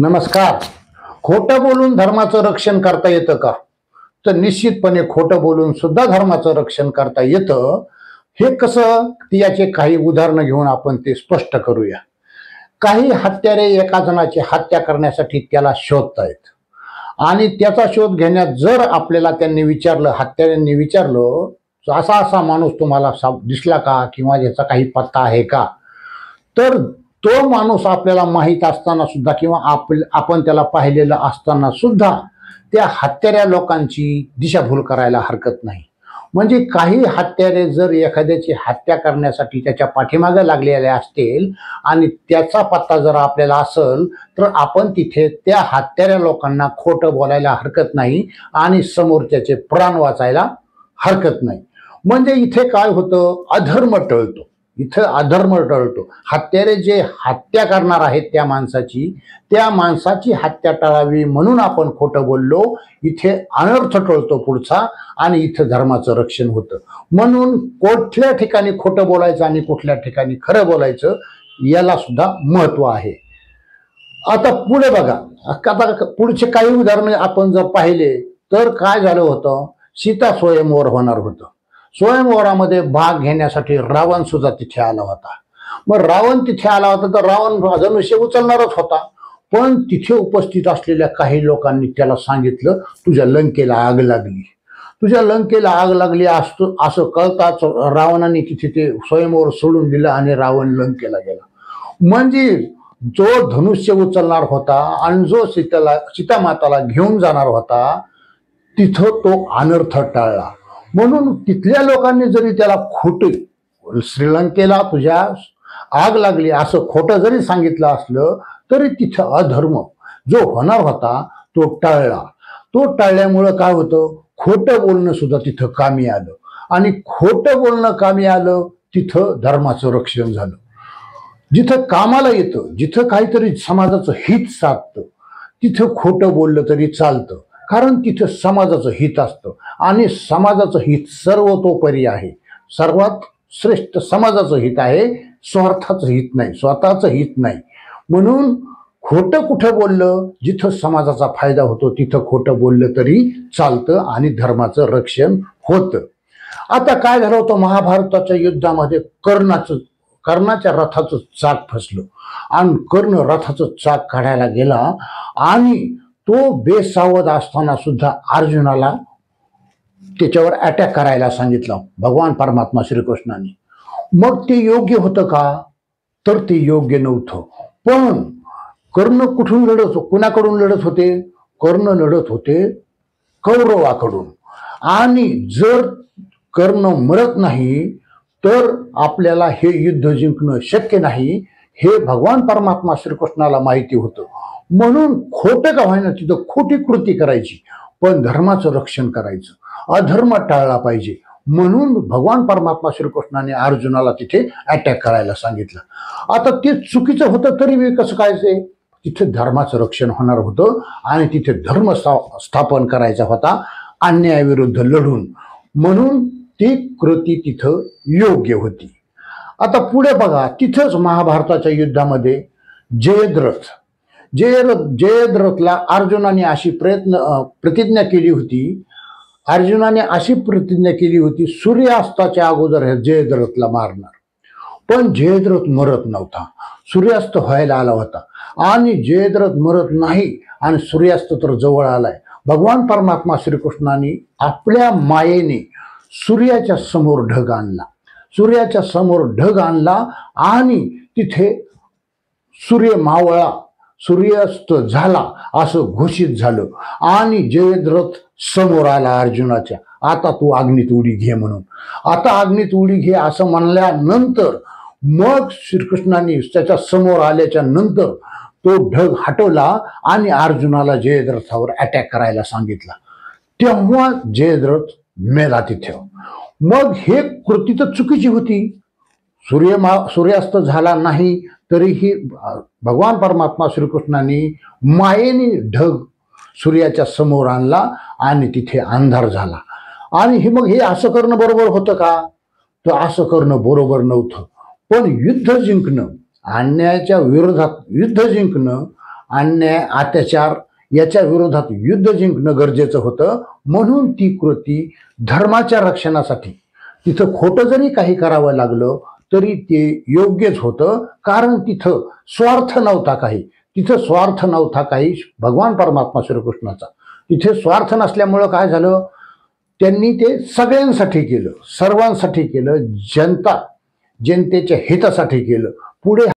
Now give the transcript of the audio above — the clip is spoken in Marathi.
नमस्कार. खोटं बोलून धर्माचं रक्षण करता येतं का? तर निश्चितपणे खोटं बोलून सुद्धा धर्माचं रक्षण करता येतं. हे कसं, याचे काही उदाहरणं घेऊन आपण ते स्पष्ट करूया. काही हत्यारे एका जणाची हत्या करण्यासाठी त्याला शोधतायत आणि त्याचा शोध घेण्यात जर आपल्याला त्यांनी विचारलं, हत्याऱ्यांनी विचारलं, असा असा माणूस तुम्हाला दिसला का, किंवा याचा काही पत्ता आहे का, तर तो माणूस आपल्याला माहीत असताना सुद्धा किंवा आपण त्याला पाहिलेलं असताना सुद्धा त्या हत्याऱ्या लोकांची दिशाभूल करायला हरकत नाही. म्हणजे काही हत्यारे जर एखाद्याची हत्या करण्यासाठी त्याच्या पाठीमागे लागलेले असतील आणि त्याचा पत्ता जर आपल्याला असेल, तर आपण तिथे त्या हत्याऱ्या लोकांना खोटं बोलायला हरकत नाही आणि समोरच्याचे प्राण वाचायला हरकत नाही. म्हणजे इथे काय होतं, अधर्म टळतो. इथं अधर्म टळतो. हत्यारे जे हत्या करणार आहेत त्या माणसाची हत्या टाळावी म्हणून आपण खोटं बोललो, इथे अनर्थ टळतो पुढचा आणि इथं धर्माचं रक्षण होतं. म्हणून कुठल्या ठिकाणी खोटं बोलायचं आणि कुठल्या ठिकाणी खरं बोलायचं याला सुद्धा महत्व आहे. आता पुढे बघा, आता पुढचे काही उदाहरण आपण जर पाहिले तर काय झालं होतं, सीता स्वयंवर होणार होतं. स्वयंवरामध्ये भाग घेण्यासाठी रावण सुद्धा तिथे आला होता. मग रावण तिथे आला होता तर रावण धनुष्य उचलणारच होता, पण तिथे उपस्थित असलेल्या काही लोकांनी त्याला सांगितलं, तुझ्या लंकेला आग लागली, तुझ्या लंकेला आग लागली असं कळताच रावणाने तिथे ते स्वयंवर सोडून दिलं आणि रावण लंकेला गेला. म्हणजे जो धनुष्य उचलणार होता आणि जो सीतामाताला घेऊन जाणार होता, तिथं तो अनर्थ टाळला. म्हणून तिथल्या लोकांनी जरी त्याला खोटे, श्रीलंकेला तुझ्या आग लागली असं खोटं जरी सांगितलं असलं, तरी तिथं अधर्म जो होणार होता तो टळला. तो टळल्यामुळं काय होतं, खोटं बोलणं सुद्धा तिथं कामी आलं आणि खोटं बोलणं कामी आलं तिथं धर्माचं रक्षण झालं. जिथं कामाला येतं, जिथं काहीतरी समाजाचं हित साधतं, तिथं खोटं बोललं तरी चालतं, कारण तिथं समाजाचं हित असतं आणि समाजाचं हित सर्वतोपरी आहे. सर्वात श्रेष्ठ समाजाचं हित आहे, स्वार्थाचं हित नाही, स्वतःचं हित नाही. म्हणून खोटं कुठं बोललं, जिथं समाजाचा फायदा होतो तिथं खोटं बोललं तरी चालतं आणि धर्माचं रक्षण होतं. आता काय झालं होतं, महाभारताच्या युद्धामध्ये कर्णाच्या रथाचं चाक फसलं आणि कर्ण रथाचं चाक काढायला गेला आणि तो बेसावध असताना सुद्धा अर्जुनाला त्याच्यावर अटॅक करायला सांगितलं भगवान परमात्मा श्रीकृष्णाने. मग ते योग्य होतं का? तर ते योग्य नव्हतं. पण कर्ण कुठून लढत, कुणाकडून लढत होते? कर्ण लढत होते कौरवाकडून. आणि जर कर्ण मरत नाही तर आपल्याला हे युद्ध जिंकणं शक्य नाही, हे भगवान परमात्मा श्रीकृष्णाला माहिती होतं. म्हणून खोटं का व्हायना तिथं खोटी कृती करायची, पण धर्माचं रक्षण करायचं, अधर्म टाळला पाहिजे. म्हणून भगवान परमात्मा श्रीकृष्णाने अर्जुनाला तिथे अटॅक करायला सांगितलं. आता ते चुकीचं होतं तरी कसं काय, तिथे धर्माचं रक्षण होणार होतं आणि तिथे धर्म स्थापन करायचा होता अन्यायाविरुद्ध लढून. म्हणून ती कृती तिथं योग्य होती. आता पुढे बघा, तिथंच महाभारताच्या युद्धामध्ये जयद्रथला अर्जुनाने अशी प्रतिज्ञा केली होती, सूर्यास्ताच्या अगोदर जयद्रथला मारणार. पण जयद्रथ मरत नव्हता, सूर्यास्त व्हायला आला होता आणि जयद्रथ मरत नाही आणि सूर्यास्त तर जवळ आलाय. भगवान परमात्मा श्रीकृष्णाने आपल्या मायेने सूर्याच्या समोर ढग आणला आणि तिथे सूर्य मावळा, सूर्यास्त झाला असं घोषित झालं आणि जयद्रथ समोर आला अर्जुनाच्या. आता तू अग्नीत उडी घे म्हणून. आता अग्नीत उडी घे असं म्हणल्यानंतर मग श्रीकृष्णाने त्याच्या समोर आल्याच्या नंतर तो ढग हटवला आणि अर्जुनाला जयद्रथावर अटॅक करायला सांगितला. तेव्हा जयद्रथ मेला तिथे. मग हे कृती तर चुकीची होती. सूर्यास्त झाला नाही तरीही भगवान परमात्मा श्रीकृष्णाने मायेने ढग सूर्याच्या समोर आणला आणि तिथे अंधार झाला. आणि मग हे असं करणं बरोबर होतं का? तर असं करणं बरोबर नव्हतं. पण युद्ध जिंकणं, अन्यायाच्या विरोधात युद्ध जिंकणं अन्याय अत्याचार याच्या विरोधात युद्ध जिंकणं गरजेचं होतं. म्हणून ती कृती धर्माच्या रक्षणासाठी तिथं खोटं जरी काही करावं लागलं तरी ते योग्यच होतं. कारण तिथं स्वार्थ नव्हता काही, तिथं स्वार्थ नव्हता काही भगवान परमात्मा श्रीकृष्णाचा. तिथे स्वार्थ नसल्यामुळं काय झालं, त्यांनी ते सगळ्यांसाठी केलं, सर्वांसाठी केलं, जनतेच्या हितासाठी केलं. पुढे